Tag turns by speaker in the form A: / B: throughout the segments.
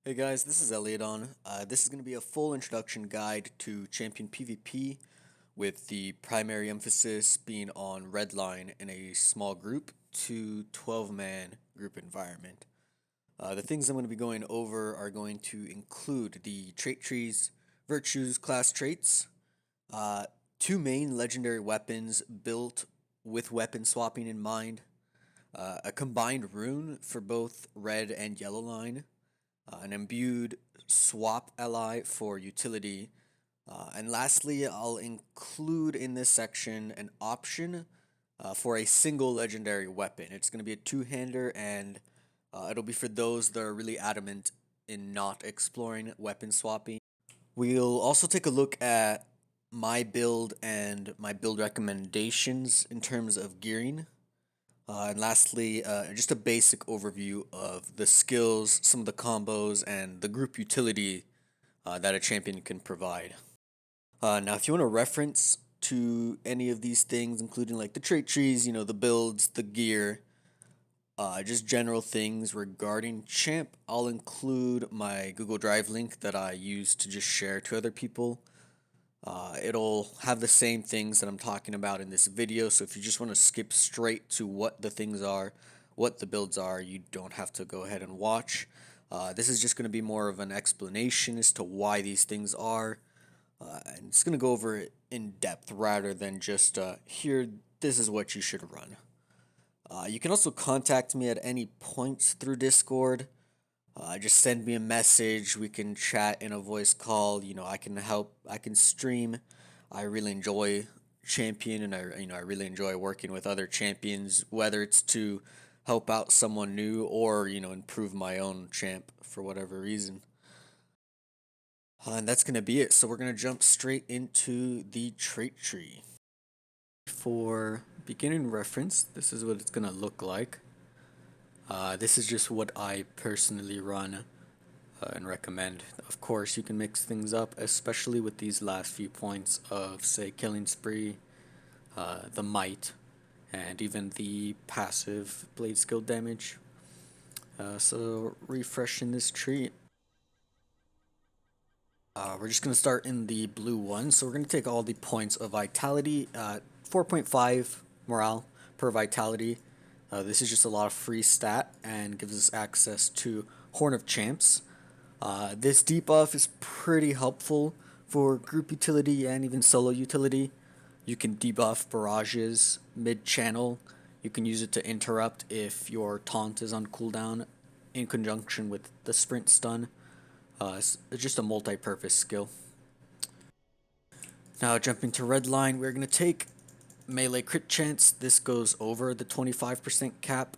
A: Hey guys, this is Elliot on. This is going to be a full introduction guide to Champion PvP with the primary emphasis being on redline in a small group to 12-man group environment. The things I'm going to be going over are going to include the trait trees, virtues, class traits, uh, two main legendary weapons built with weapon swapping in mind, a combined rune for both red and yellow line, an imbued swap ally for utility, and lastly, I'll include in this section an option for a single legendary weapon. It's going to be a two-hander, and it'll be for those that are really adamant in not exploring weapon swapping. We'll also take a look at my build and my build recommendations in terms of gearing. And lastly, just a basic overview of the skills, some of the combos, and the group utility that a champion can provide. Now, if you want to reference to any of these things, including like the trait trees, the builds, the gear, just general things regarding Champ, I'll include my Google Drive link that I use to just share to other people. It'll have the same things that I'm talking about in this video, so if you just want to skip straight to what the things are, what the builds are, you don't have to go ahead and watch. This is just going to be more of an explanation as to why these things are, and it's going to go over it in depth rather than just here, this is what you should run. You can also contact me at any points through Discord. Just send me a message. We can chat in a voice call. I can help. I can stream. I really enjoy champion, and I really enjoy working with other champions, whether it's to help out someone new or improve my own champ for whatever reason. And that's gonna be it. So we're gonna jump straight into the trait tree. For beginning reference, this is what it's gonna look like. This is just what I personally run and recommend. Of course, you can mix things up, especially with these last few points of, say, Killing Spree, the Might, and even the passive blade skill damage. So, refreshing this tree. We're just going to start in the blue one. So, we're going to take all the points of vitality, 4.5 morale per vitality. This is just a lot of free stat and gives us access to Horn of Champs. This debuff is pretty helpful for group utility and even solo utility. You can debuff barrages mid-channel. You can use it to interrupt if your taunt is on cooldown in conjunction with the sprint stun. It's just a multi-purpose skill. Now jumping to red line, we're going to take melee crit chance. This goes over the 25% cap,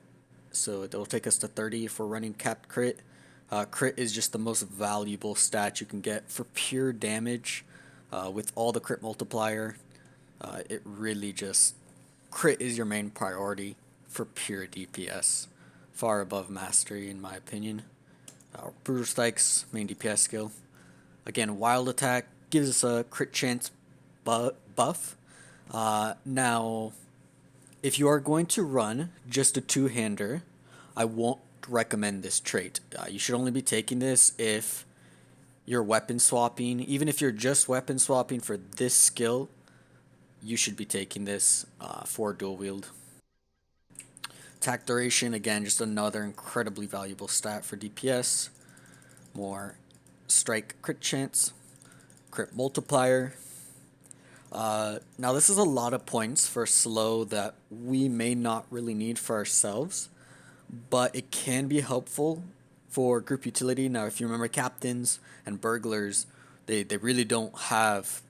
A: so it'll take us to 30 if we're running capped crit. Crit is just the most valuable stat you can get for pure damage. With all the crit multiplier, it really just, crit is your main priority for pure DPS, far above mastery in my opinion. Brutal Strike's main DPS skill. Again, Wild Attack gives us a crit chance buff. Now, if you are going to run just a two-hander, I won't recommend this trait. You should only be taking this if you're weapon swapping. Even if you're just weapon swapping for this skill, you should be taking this for dual wield. Tact duration, again, just another incredibly valuable stat for DPS. More strike crit chance, crit multiplier. Now this is a lot of points for slow that we may not really need for ourselves, but it can be helpful for group utility. Now if you remember captains and burglars, they really don't have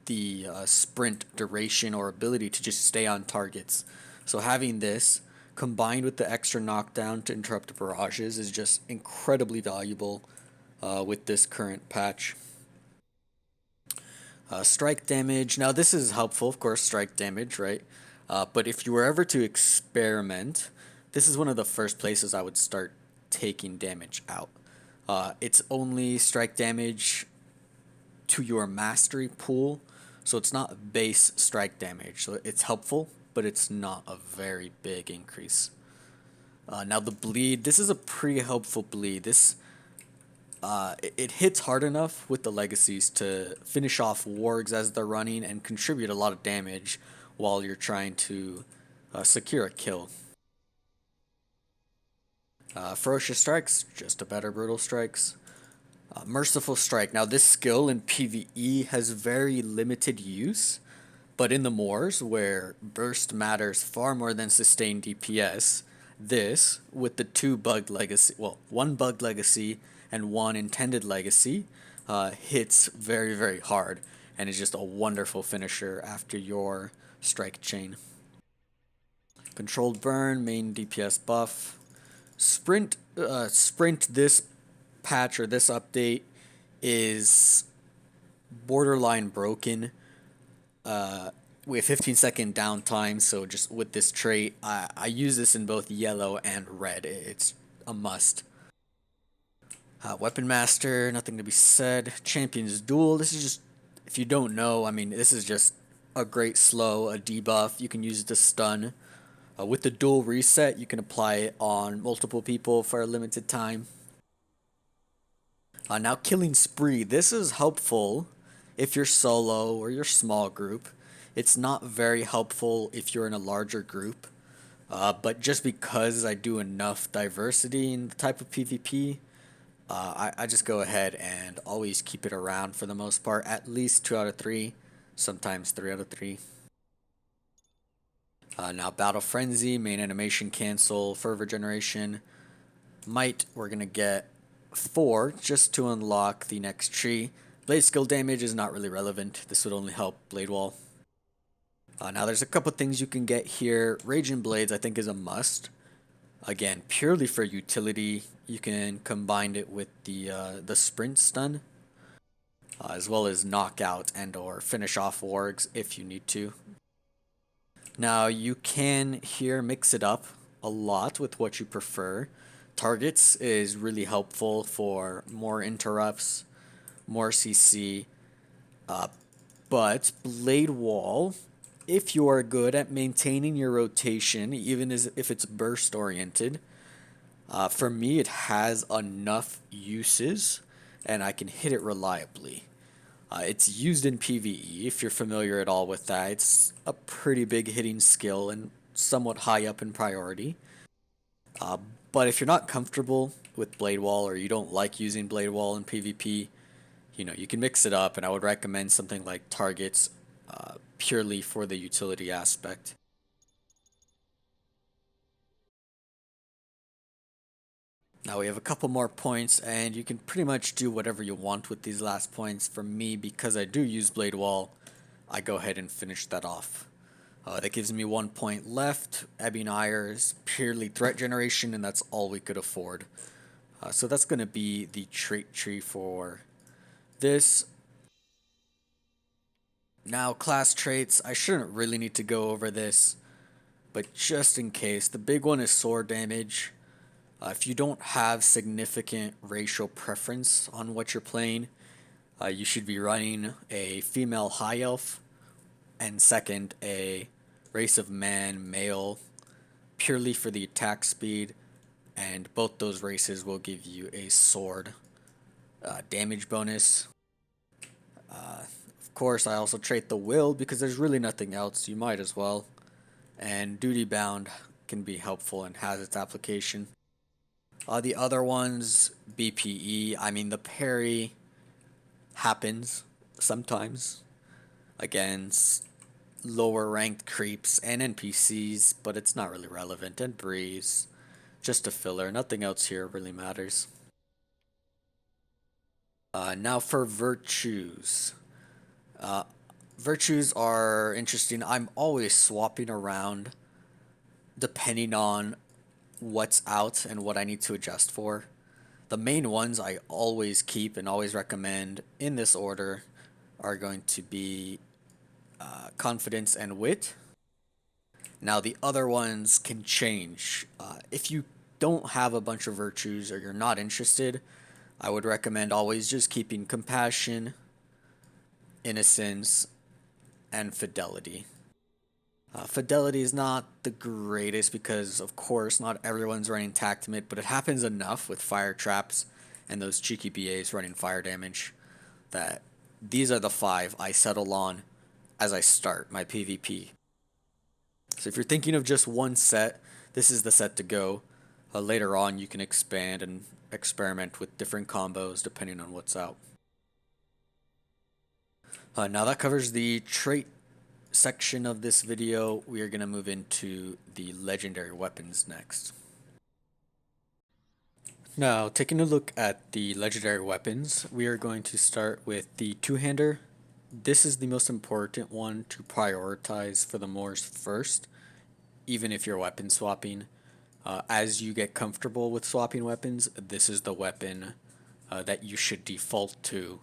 A: the sprint duration or ability to just stay on targets. So having this combined with the extra knockdown to interrupt barrages is just incredibly valuable with this current patch. Strike damage. Now this is helpful, of course, strike damage, right? But if you were ever to experiment, this is one of the first places I would start taking damage out. It's only strike damage to your mastery pool, so it's not base strike damage. So it's helpful, but it's not a very big increase. Now the bleed, this is a pretty helpful bleed. This it hits hard enough with the legacies to finish off wargs as they're running and contribute a lot of damage while you're trying to secure a kill. Ferocious Strikes, just a better Brutal Strikes. Merciful Strike. Now this skill in PvE has very limited use, but in the Moors, where burst matters far more than sustained DPS, this, with the one bugged legacy and one intended legacy, hits very, very hard and is just a wonderful finisher after your strike chain. Controlled Burn, main DPS buff. Sprint this patch or this update is borderline broken. We have 15-second downtime, so just with this trait, I use this in both yellow and red. It's a must. Weapon Master, nothing to be said. Champion's Duel, this is just, if you don't know, I mean, this is just a great slow, a debuff. You can use it to stun. With the dual reset, you can apply it on multiple people for a limited time. Now, Killing Spree. This is helpful if you're solo or you're small group. It's not very helpful if you're in a larger group. But just because I do enough diversity in the type of PvP, I just go ahead and always keep it around for the most part. At least 2 out of 3, sometimes 3 out of 3. Now Battle Frenzy, main animation cancel, Fervor Generation. Might, we're going to get 4 just to unlock the next tree. Blade skill damage is not really relevant. This would only help Blade Wall. Now there's a couple things you can get here. Raging Blades I think is a must. Again, purely for utility. You can combine it with the sprint stun. As well as knockout and or finish off wargs if you need to. Now you can here mix it up a lot with what you prefer. Targets is really helpful for more interrupts, more CC, but Blade Wall, if you are good at maintaining your rotation, even if it's burst oriented, for me it has enough uses and I can hit it reliably. It's used in PvE, if you're familiar at all with that. It's a pretty big hitting skill and somewhat high up in priority. But if you're not comfortable with Blade Wall or you don't like using Blade Wall in PvP, you can mix it up, and I would recommend something like Targets purely for the utility aspect. Now we have a couple more points, and you can pretty much do whatever you want with these last points. For me, because I do use Blade Wall, I go ahead and finish that off. That gives me 1 point left. Ebbing Ire is purely threat generation, and that's all we could afford. So that's going to be the trait tree for this. Now, class traits. I shouldn't really need to go over this, but just in case, the big one is sword damage. If you don't have significant racial preference on what you're playing, you should be running a female high elf, and second, a race of man, male, purely for the attack speed, and both those races will give you a sword damage bonus. Of course, I also trait the will because there's really nothing else, you might as well. And duty bound can be helpful and has its application. The other ones, BPE, I mean the parry happens sometimes against lower ranked creeps and NPCs, but it's not really relevant. And breeze, just a filler, nothing else here really matters. Now for virtues. Virtues are interesting. I'm always swapping around depending on what's out and what I need to adjust for. The main ones I always keep and always recommend in this order are going to be confidence and wit. Now the other ones can change. If you don't have a bunch of virtues or you're not interested, I would recommend always just keeping compassion, innocence, and fidelity. Fidelity is not the greatest because, of course, not everyone's running Tact, but it happens enough with fire traps and those cheeky BAs running fire damage, that these are the 5 I settle on as I start my PvP. So if you're thinking of just one set, this is the set to go. Later on, you can expand and experiment with different combos depending on what's out. Now that covers the trait section of this video. We are going to move into the legendary weapons next. Now, taking a look at the legendary weapons, we are going to start with the two-hander. This is the most important one to prioritize for the Moors first, even if you're weapon swapping. As you get comfortable with swapping weapons, this is the weapon that you should default to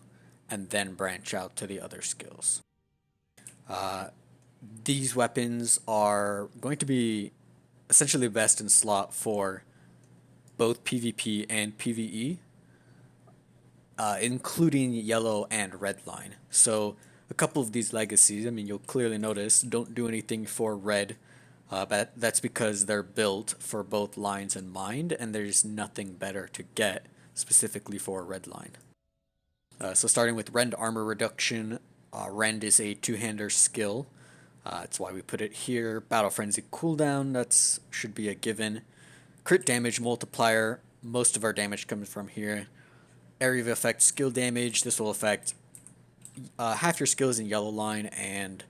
A: and then branch out to the other skills. These weapons are going to be essentially best in slot for both PvP and PvE, including yellow and red line. So a couple of these legacies, I mean, you'll clearly notice, don't do anything for red, but that's because they're built for both lines in mind, and there's nothing better to get specifically for a red line. So starting with Rend Armor Reduction, Rend is a two-hander skill. That's why we put it here. Battle Frenzy cooldown, that should be a given. Crit damage multiplier, most of our damage comes from here. Area of effect skill damage, this will affect half your skills in yellow line and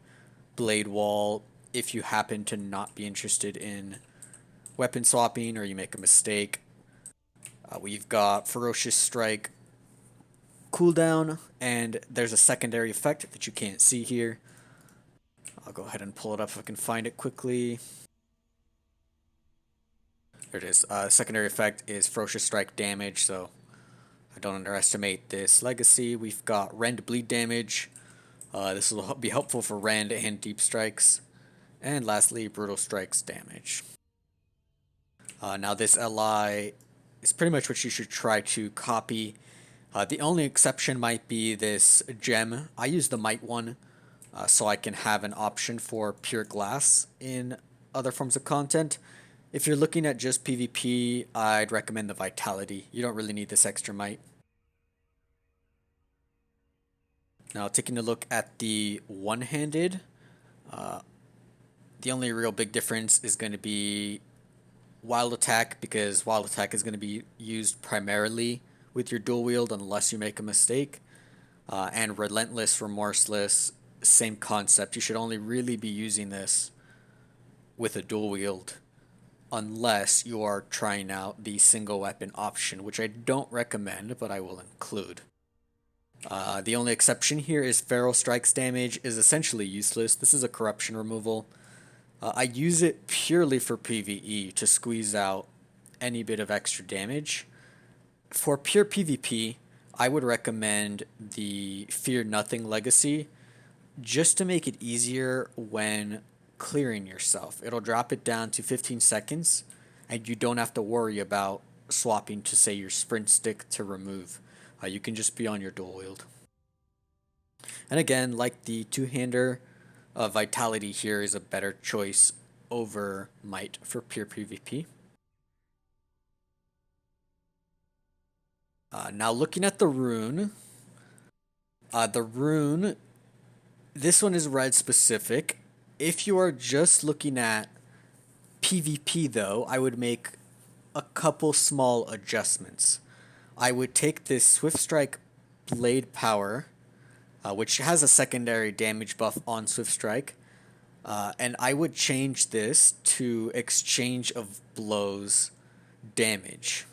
A: blade wall if you happen to not be interested in weapon swapping or you make a mistake. We've got Ferocious Strike cooldown, and there's a secondary effect that you can't see here. I'll go ahead and pull it up if I can find it quickly. There it is. Secondary effect is Ferocious Strike damage, so I don't underestimate this legacy. We've got Rend Bleed damage. This will be helpful for Rend and Deep Strikes. And lastly, Brutal Strikes damage. Now this LI is pretty much what you should try to copy. The only exception might be this gem. I use the Might one, so I can have an option for Pure Glass in other forms of content. If you're looking at just PvP, I'd recommend the Vitality. You don't really need this extra Might. Now, taking a look at the one-handed, the only real big difference is going to be Wild Attack, because Wild Attack is going to be used primarily with your dual wield unless you make a mistake. And Relentless, Remorseless, same concept. You should only really be using this with a dual wield unless you are trying out the single weapon option, which I don't recommend, but I will include. The only exception here is Feral Strikes damage is essentially useless. This is a corruption removal. I use it purely for PvE to squeeze out any bit of extra damage. For pure PvP, I would recommend the Fear Nothing legacy just to make it easier when clearing yourself. It'll drop it down to 15 seconds, and you don't have to worry about swapping to, say, your sprint stick to remove. You can just be on your dual wield. And again, like the two-hander, Vitality here is a better choice over Might for pure PvP. Now looking at the rune, this one is red specific. If you are just looking at PvP though, I would make a couple small adjustments. I would take this Swift Strike Blade Power, which has a secondary damage buff on Swift Strike, and I would change this to Exchange of Blows damage.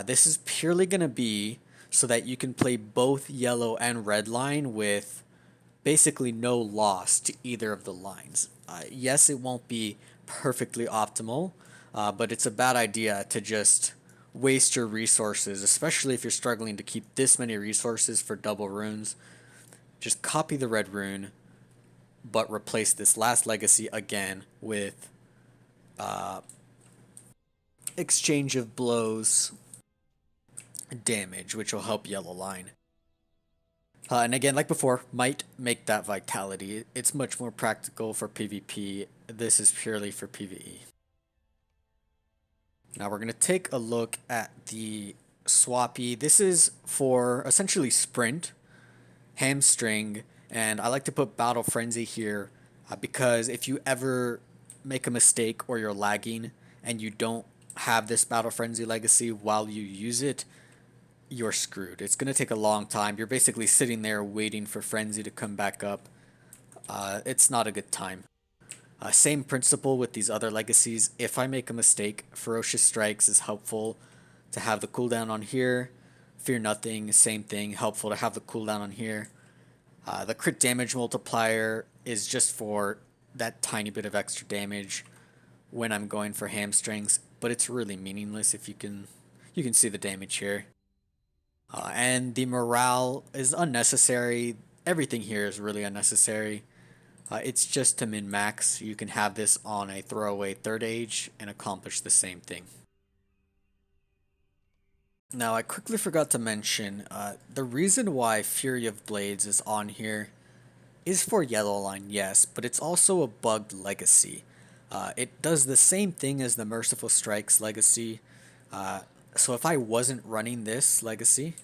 A: This is purely going to be so that you can play both yellow and red line with basically no loss to either of the lines. Yes, it won't be perfectly optimal, but it's a bad idea to just waste your resources, especially if you're struggling to keep this many resources for double runes. Just copy the red rune, but replace this last legacy again with Exchange of Blows damage, which will help yellow line. And again, like before, might make that Vitality. It's much more practical for PvP. This is purely for PvE. Now we're going to take a look at the swappy. This is for essentially sprint, hamstring, and I like to put battle frenzy here because if you ever make a mistake or you're lagging and you don't have this battle frenzy legacy while you use it, you're screwed. It's going to take a long time. You're basically sitting there waiting for frenzy to come back up. It's not a good time. Same principle with these other legacies. If I make a mistake, Ferocious Strikes is helpful to have the cooldown on here. Fear Nothing, same thing, helpful to have the cooldown on here. The crit damage multiplier is just for that tiny bit of extra damage when I'm going for hamstrings, but it's really meaningless if you can see the damage here. And the morale is unnecessary. Everything here is really unnecessary. It's just to min-max. You can have this on a throwaway third age and accomplish the same thing. Now, I quickly forgot to mention, the reason why Fury of Blades is on here is for Yellow Line, yes, but it's also a bugged legacy. It does the same thing as the Merciful Strikes legacy. So if I wasn't running this legacy,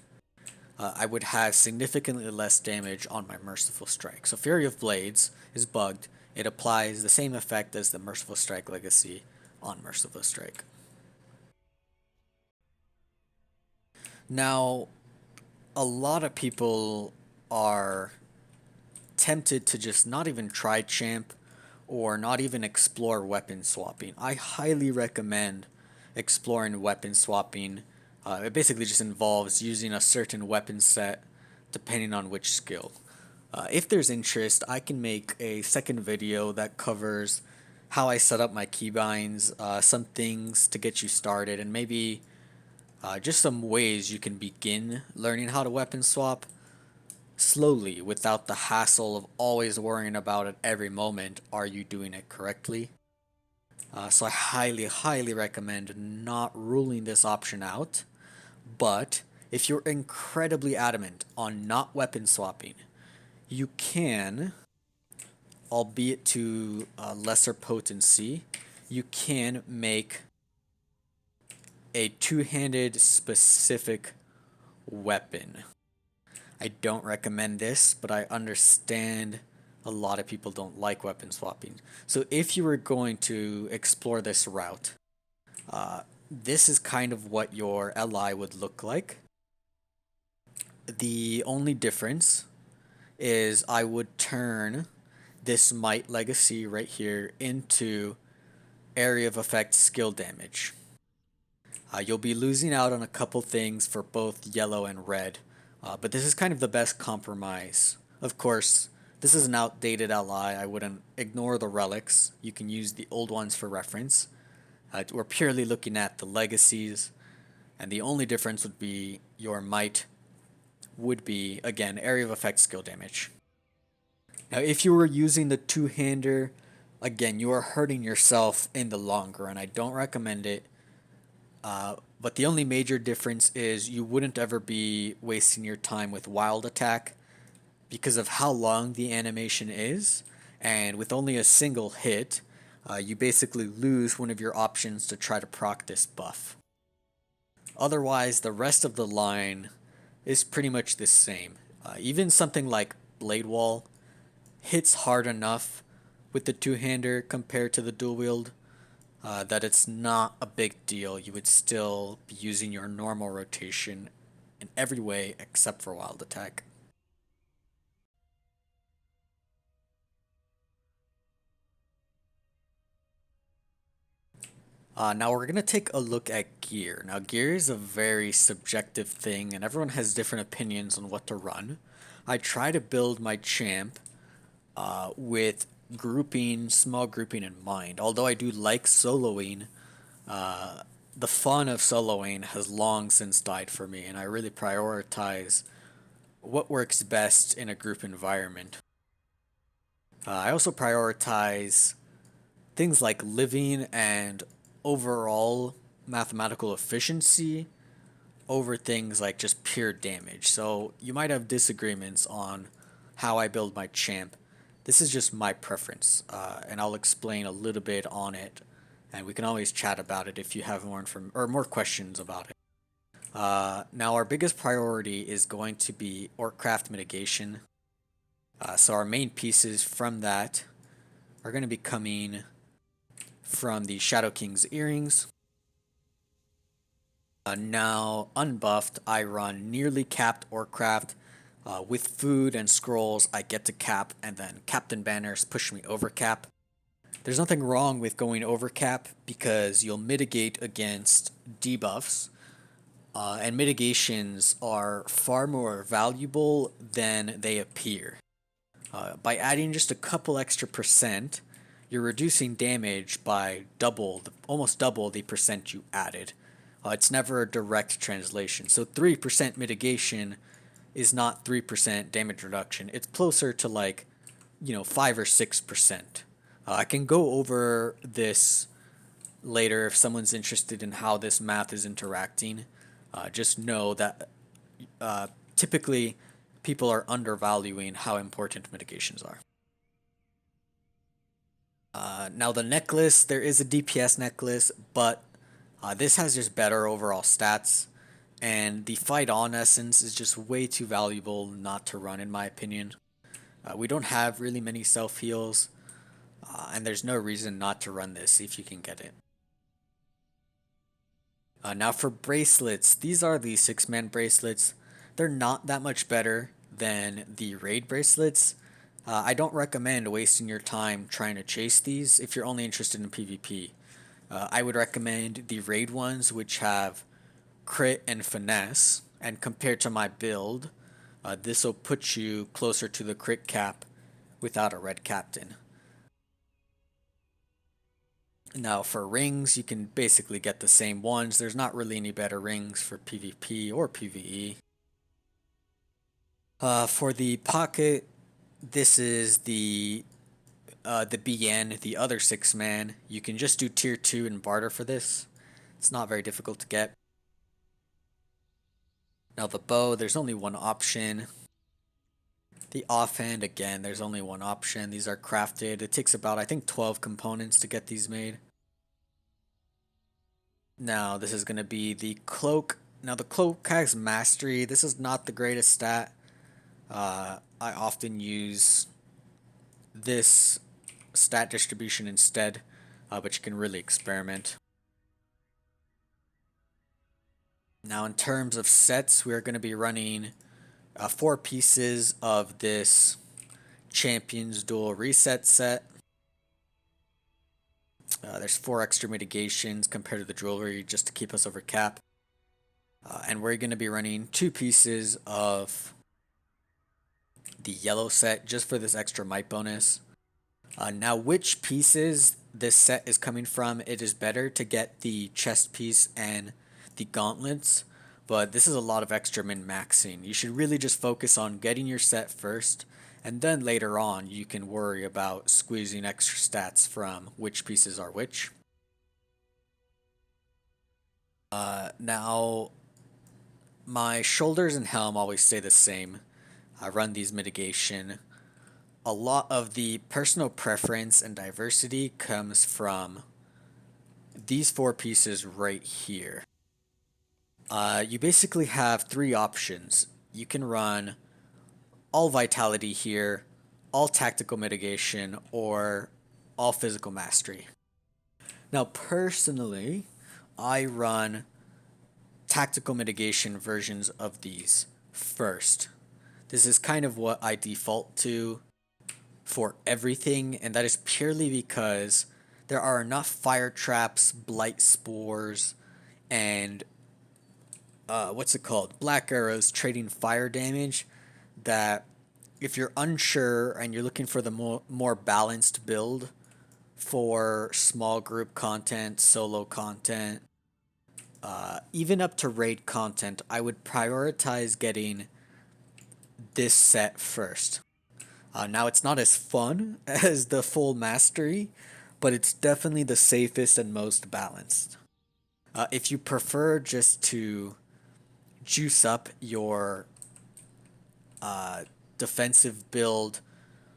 A: I would have significantly less damage on my Merciful Strike. So Fury of Blades is bugged. It applies the same effect as the Merciful Strike legacy on Merciful Strike. Now, a lot of people are tempted to just not even try champ or not even explore weapon swapping. I highly recommend exploring weapon swapping. It basically just involves using a certain weapon set depending on which skill. If there's interest, I can make a second video that covers how I set up my keybinds, some things to get you started, and maybe just some ways you can begin learning how to weapon swap slowly without the hassle of always worrying about it every moment. Are you doing it correctly? So I highly recommend not ruling this option out. But if you're incredibly adamant on not weapon swapping, you can, albeit to lesser potency, you can make a two-handed specific weapon. I don't recommend this, but I understand a lot of people don't like weapon swapping. So if you were going to explore this route, this is kind of what your LI would look like. The only difference is I would turn this Might Legacy right here into Area of Effect skill damage. You'll be losing out on a couple things for both yellow and red, but this is kind of the best compromise. Of course, this is an outdated LI. I wouldn't ignore the relics. You can use the old ones for reference. We're purely looking at the legacies, and the only difference would be your might would be, again, area of effect skill damage. Now, if you were using the two-hander, again, you are hurting yourself in the long run. I don't recommend it. But the only major difference is you wouldn't ever be wasting your time with wild attack because of how long the animation is, and with only a single hit, you basically lose one of your options to try to proc this buff. Otherwise, the rest of the line is pretty much the same. Even something like Blade Wall hits hard enough with the two-hander compared to the dual wield that it's not a big deal. You would still be using your normal rotation in every way except for wild attack. Now we're going to take a look at gear. Now gear is a very subjective thing and everyone has different opinions on what to run. I try to build my champ with small grouping in mind. Although I do like soloing, the fun of soloing has long since died for me and I really prioritize what works best in a group environment. I also prioritize things like living and overall mathematical efficiency over things like just pure damage. So you might have disagreements on how I build my champ. This is just my preference, and I'll explain a little bit on it, and we can always chat about it if you have more questions about it. Now our biggest priority is going to be Orcraft mitigation. So our main pieces from that are going to be coming from the Shadow King's earrings. Now unbuffed, I run nearly capped Orcraft. With food and scrolls, I get to cap, and then Captain Banners push me over cap. There's nothing wrong with going over cap because you'll mitigate against debuffs, and mitigations are far more valuable than they appear. By adding just a couple extra percent, you're reducing damage by almost double the percent you added. It's never a direct translation. So 3% mitigation is not 3% damage reduction. It's closer to like, 5 or 6%. I can go over this later if someone's interested in how this math is interacting. Just know that typically people are undervaluing how important mitigations are. Now the necklace, there is a DPS necklace, but this has just better overall stats, and the Fight On essence is just way too valuable not to run in my opinion. We don't have really many self heals, and there's no reason not to run this if you can get it. Now for bracelets, these are the 6-man bracelets. They're not that much better than the raid bracelets. I don't recommend wasting your time trying to chase these if you're only interested in PvP. I would recommend the raid ones, which have crit and finesse, and compared to my build, this will put you closer to the crit cap without a red captain. Now for rings, you can basically get the same ones. There's not really any better rings for PvP or PvE. For the pocket, this is the BN, the other 6-man. You can just do tier 2 and barter for this. It's not very difficult to get. Now the bow, there's only one option. The offhand, again, there's only one option. These are crafted. It takes about, I think, 12 components to get these made. Now this is going to be the cloak. Now the cloak has mastery. This is not the greatest stat. I often use this stat distribution instead, but you can really experiment. Now in terms of sets, we're going to be running 4 pieces of this Champions Duel Reset set. There's 4 extra mitigations compared to the jewelry just to keep us over cap. And we're going to be running 2 pieces of the yellow set just for this extra might bonus. Now which pieces this set is coming from, it is better to get the chest piece and the gauntlets, but this is a lot of extra min-maxing. You should really just focus on getting your set first, and then later on you can worry about squeezing extra stats from which pieces are which. Now my shoulders and helm always stay the same. I run these mitigation. A lot of the personal preference and diversity comes from these 4 pieces right here. You basically have 3 options. You can run all vitality here, all tactical mitigation, or all physical mastery. Now personally, I run tactical mitigation versions of these first. This is kind of what I default to for everything, and that is purely because there are enough fire traps, blight spores, and black arrows trading fire damage, that if you're unsure and you're looking for the more balanced build for small group content, solo content, even up to raid content, I would prioritize getting this set first. Now it's not as fun as the full mastery, but it's definitely the safest and most balanced. If you prefer just to juice up your defensive build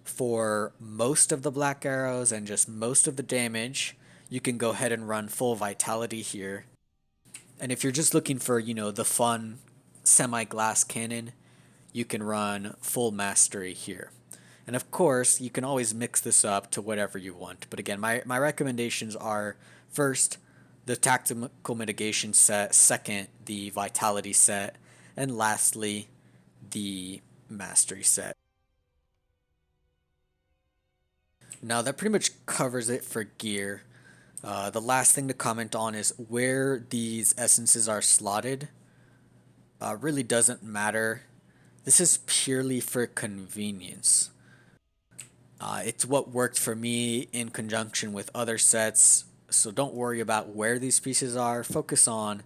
A: for most of the black arrows and just most of the damage, you can go ahead and run full vitality here. And if you're just looking for, the fun semi-glass cannon, you can run full mastery here. And of course, you can always mix this up to whatever you want. But again, my recommendations are first, the tactical mitigation set, second, the vitality set, and lastly, the mastery set. Now that pretty much covers it for gear. The last thing to comment on is where these essences are slotted. Really doesn't matter. This is purely for convenience. It's what worked for me in conjunction with other sets, so don't worry about where these pieces are. Focus on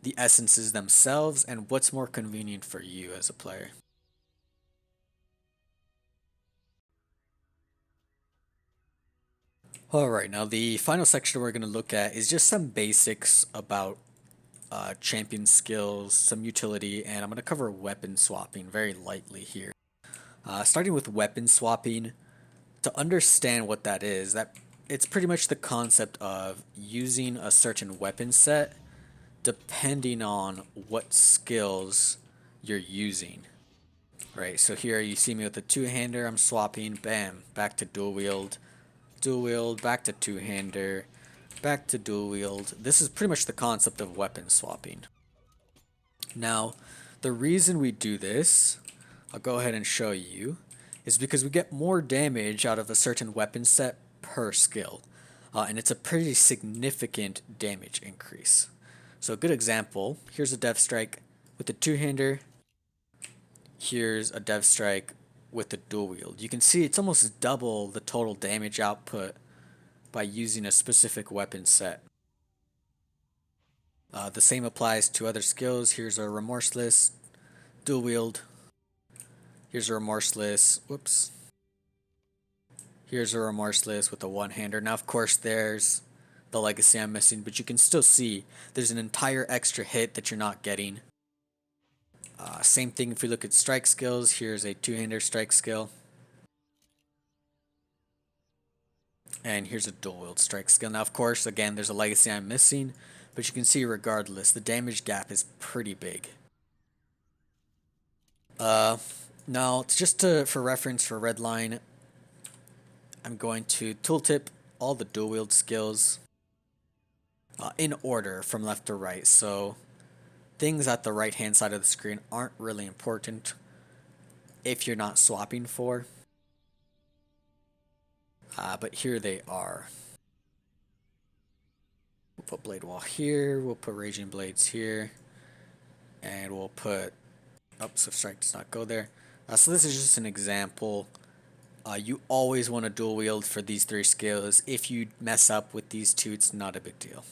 A: the essences themselves and what's more convenient for you as a player. Alright, now the final section we're going to look at is just some basics about champion skills, some utility, and I'm going to cover weapon swapping very lightly here. Starting with weapon swapping, to understand what that is, it's pretty much the concept of using a certain weapon set depending on what skills you're using. Right, so here you see me with the two-hander, I'm swapping, bam, back to dual wield, back to two-hander, back to dual wield. This is pretty much the concept of weapon swapping. Now, the reason we do this, I'll go ahead and show you, is because we get more damage out of a certain weapon set per skill. And it's a pretty significant damage increase. So a good example, here's a Dev Strike with the two-hander. Here's a Dev Strike with the dual wield. You can see it's almost double the total damage output by using a specific weapon set. The same applies to other skills. Here's a Remorseless dual wield. Here's a Remorseless, whoops. Here's a Remorseless with a one-hander. Now, of course, there's the legacy I'm missing, but you can still see there's an entire extra hit that you're not getting. Same thing if we look at strike skills. Here's a two-hander strike skill. And here's a dual wield strike skill. Now, of course, again, there's a legacy I'm missing, but you can see regardless, the damage gap is pretty big. Now, for reference for Redline, I'm going to tooltip all the dual wield skills in order from left to right. So things at the right hand side of the screen aren't really important if you're not swapping for. But here they are. We'll put Blade Wall here, we'll put Raging Blades here, and we'll put, oh, so Strike does not go there. So this is just an example. You always want to dual wield for these three skills. If you mess up with these two, it's not a big deal.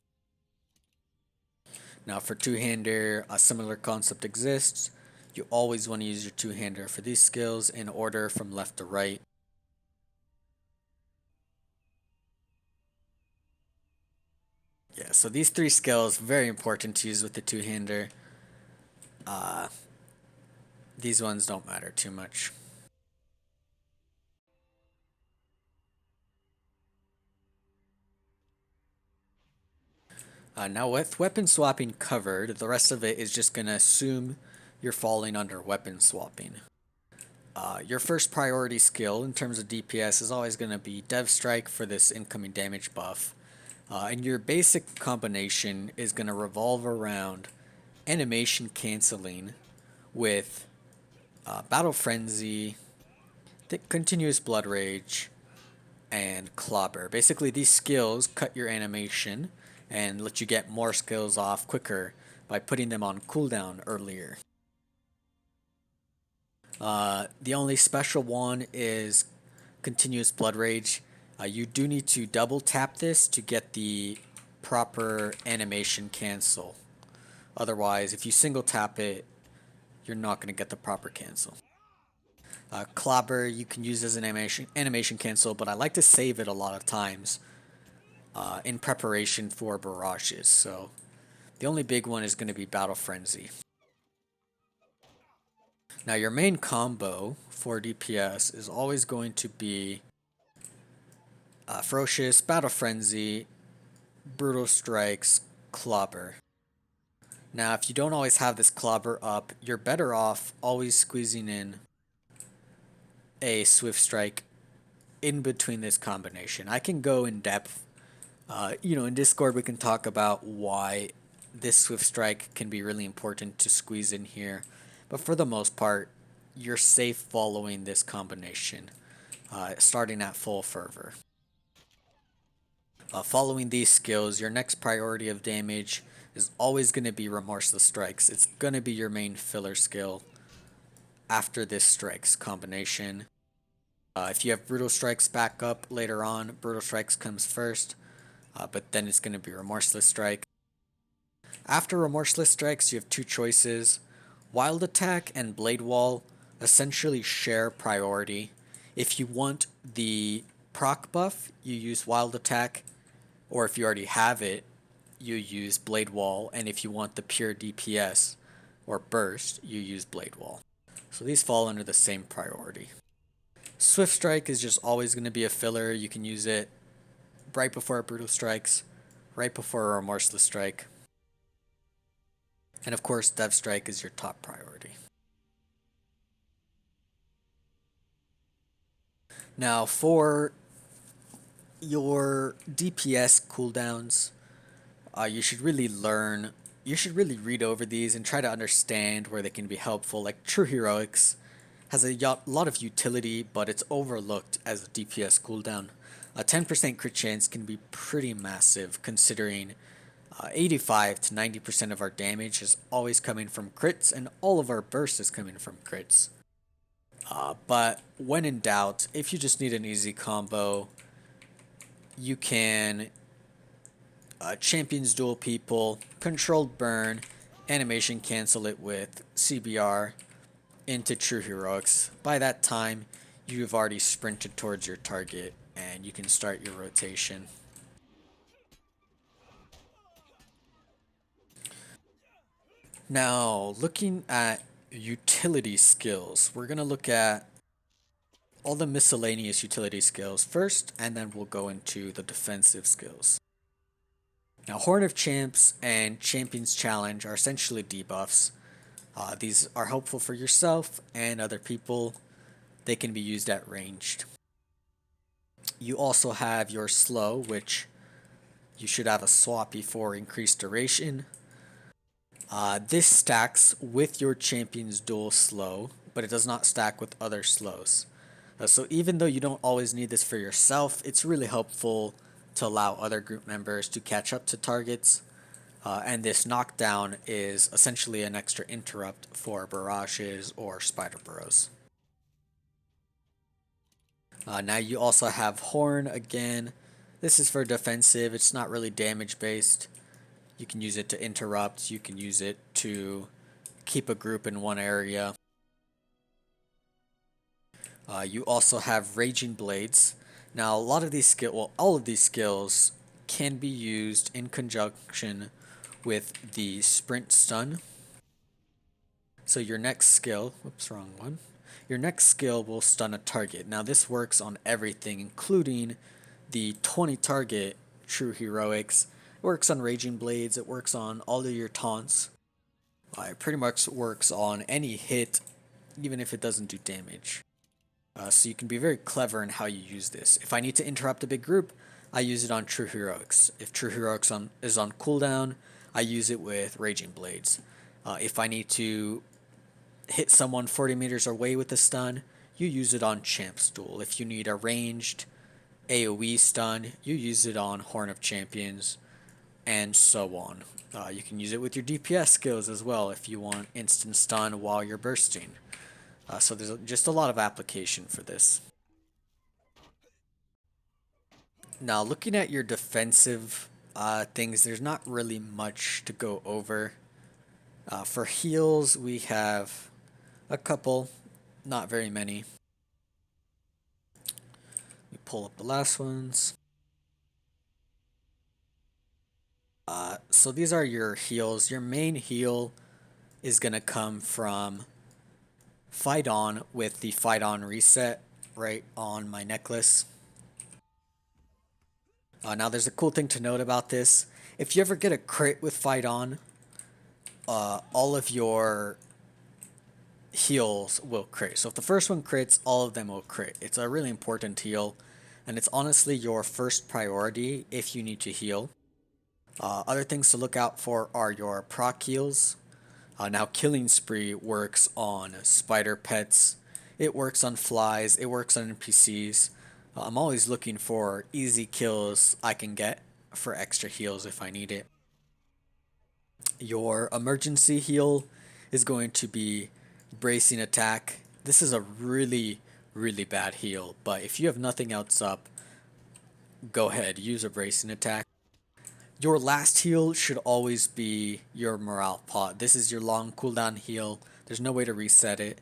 A: Now for two-hander, a similar concept exists. You always want to use your two-hander for these skills in order from left to right. Yeah, so these three skills, very important to use with the two-hander. These ones don't matter too much. Now with weapon swapping covered, the rest of it is just going to assume you're falling under weapon swapping. Your first priority skill in terms of DPS is always going to be Dev Strike for this incoming damage buff. And your basic combination is going to revolve around animation canceling with Battle Frenzy, Continuous Blood Rage, and Clobber. Basically, these skills cut your animation and let you get more skills off quicker by putting them on cooldown earlier. The only special one is Continuous Blood Rage. You do need to double tap this to get the proper animation cancel. Otherwise, if you single tap it, you're not going to get the proper cancel. Clobber you can use as an animation cancel, but I like to save it a lot of times in preparation for barrages. So the only big one is going to be Battle Frenzy. Now your main combo for DPS is always going to be Ferocious, Battle Frenzy, Brutal Strikes, Clobber. Now, if you don't always have this clobber up, you're better off always squeezing in a Swift Strike in between this combination. I can go in depth. In Discord, we can talk about why this Swift Strike can be really important to squeeze in here. But for the most part, you're safe following this combination, starting at full fervor. Following these skills, your next priority of damage is always going to be Remorseless Strikes. It's going to be your main filler skill after this Strikes combination. If you have Brutal Strikes back up later on, Brutal Strikes comes first, but then it's going to be Remorseless Strike. After Remorseless Strikes, you have two choices. Wild Attack and Blade Wall essentially share priority. If you want the proc buff, you use Wild Attack, or if you already have it, you use Blade Wall, and if you want the pure DPS or burst, you use Blade Wall. So these fall under the same priority. Swift Strike is just always going to be a filler. You can use it right before Brutal Strikes, right before a Remorseless Strike. And of course, Dev Strike is your top priority. Now for your DPS cooldowns, you should really read over these and try to understand where they can be helpful. Like True Heroics has a lot of utility, but it's overlooked as a DPS cooldown. A 10% crit chance can be pretty massive, considering 85 to 90% of our damage is always coming from crits, and all of our burst is coming from crits. But when in doubt, if you just need an easy combo, you can Champions Duel people, Controlled Burn, Animation Cancel it with CBR into True Heroics. By that time, you've already sprinted towards your target and you can start your rotation. Now, looking at utility skills, we're going to look at all the miscellaneous utility skills first, and then we'll go into the defensive skills. Now, Horn of Champs and Champions Challenge are essentially debuffs. These are helpful for yourself and other people. They can be used at ranged. You also have your slow, which you should have a swappy for increased duration. This stacks with your Champion's Duel slow, but it does not stack with other slows. So even though you don't always need this for yourself, it's really helpful to allow other group members to catch up to targets. And this knockdown is essentially an extra interrupt for barrages or spider burrows. Now you also have Horn again. This is for defensive. It's not really damage based. You can use it to interrupt. You can use it to keep a group in one area. You also have Raging Blades. Now all of these skills can be used in conjunction with the sprint stun. So your next skill, your next skill will stun a target. Now this works on everything, including the 20 target True Heroics. It works on Raging Blades, it works on all of your taunts. It pretty much works on any hit, even if it doesn't do damage. So you can be very clever in how you use this. If I need to interrupt a big group, I use it on True Heroics. If True Heroics is on cooldown, I use it with Raging Blades. If I need to hit someone 40 meters away with a stun, you use it on Champ's Duel. If you need a ranged AoE stun, you use it on Horn of Champions, and so on. You can use it with your DPS skills as well if you want instant stun while you're bursting. So there's just a lot of application for this. Now looking at your defensive things, there's not really much to go over. For heals, we have a couple, not very many. Let me pull up the last ones. So these are your heals. Your main heal is going to come from Fight On with the Fight On reset right on my necklace. Now there's a cool thing to note about this. If you ever get a crit with Fight On, all of your heals will crit. So if the first one crits, all of them will crit. It's a really important heal, and it's honestly your first priority if you need to heal. Other things to look out for are your proc heals. Now Killing Spree works on spider pets, it works on flies, it works on NPCs. I'm always looking for easy kills I can get for extra heals if I need it. Your emergency heal is going to be Bracing Attack. This is a really bad heal, but if you have nothing else up, go ahead, use a Bracing Attack. Your last heal should always be your morale pot. This is your long cooldown heal. There's no way to reset it.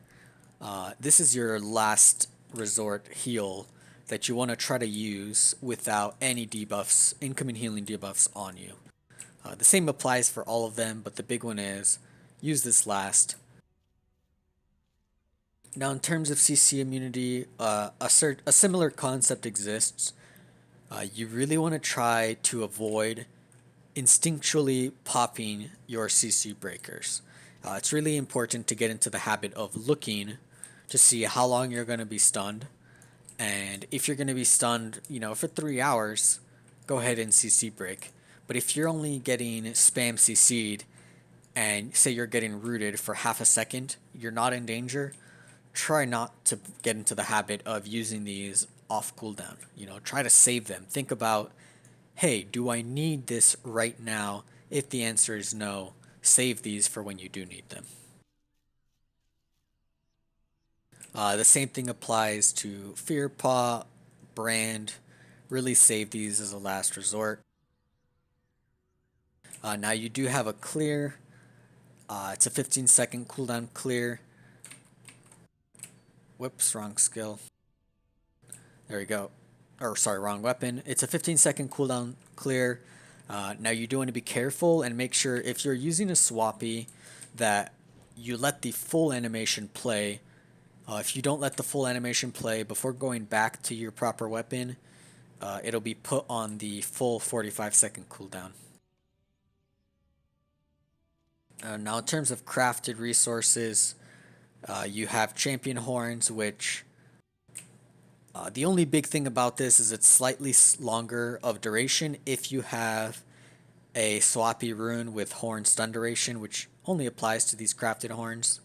A: This is your last resort heal that you want to try to use without any debuffs, incoming healing debuffs on you. The same applies for all of them, but the big one is use this last. Now in terms of CC immunity, a similar concept exists. You really want to try to avoid instinctually popping your CC breakers. It's really important to get into the habit of looking to see how long you're going to be stunned. And if you're going to be stunned, for 3 hours, go ahead and CC break. But if you're only getting spam CC'd and say you're getting rooted for half a second, you're not in danger, try not to get into the habit of using these off cooldown. Try to save them. Think about, hey, do I need this right now? If the answer is no, save these for when you do need them. The same thing applies to Fear Paw, Brand. Really save these as a last resort. Now you do have a clear. It's a 15-second cooldown clear. Whoops, wrong skill. There we go. Or sorry, wrong weapon. It's a 15-second cooldown clear. Now you do want to be careful and make sure if you're using a swappy that you let the full animation play. If you don't let the full animation play before going back to your proper weapon, it'll be put on the full 45-second cooldown. Now in terms of crafted resources, you have champion horns, which the only big thing about this is it's slightly longer of duration if you have a swappy rune with horn stun duration, which only applies to these crafted horns.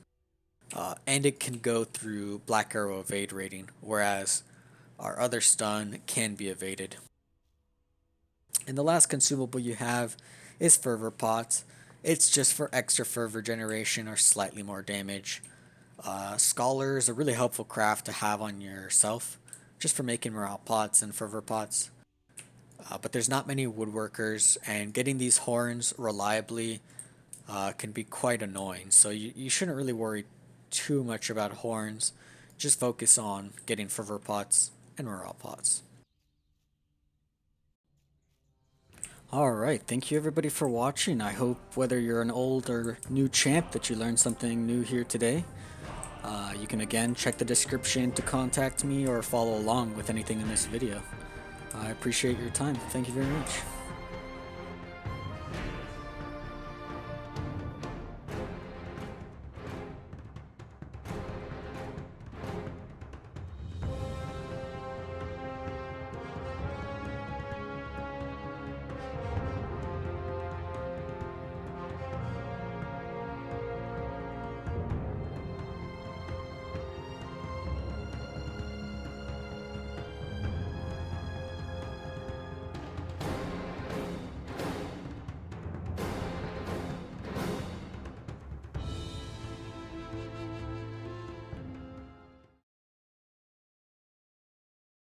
A: And it can go through Black Arrow evade rating, whereas our other stun can be evaded. And the last consumable you have is Fervor Pots. It's just for extra fervor generation or slightly more damage. Scholar is a really helpful craft to have on yourself, just for making morale pots and fervor pots. But there's not many woodworkers, and getting these horns reliably can be quite annoying. So you shouldn't really worry too much about horns. Just focus on getting fervor pots and morale pots. Alright, thank you everybody for watching. I hope whether you're an old or new champ that you learned something new here today. You can again check the description to contact me or follow along with anything in this video. I appreciate your time. Thank you very much.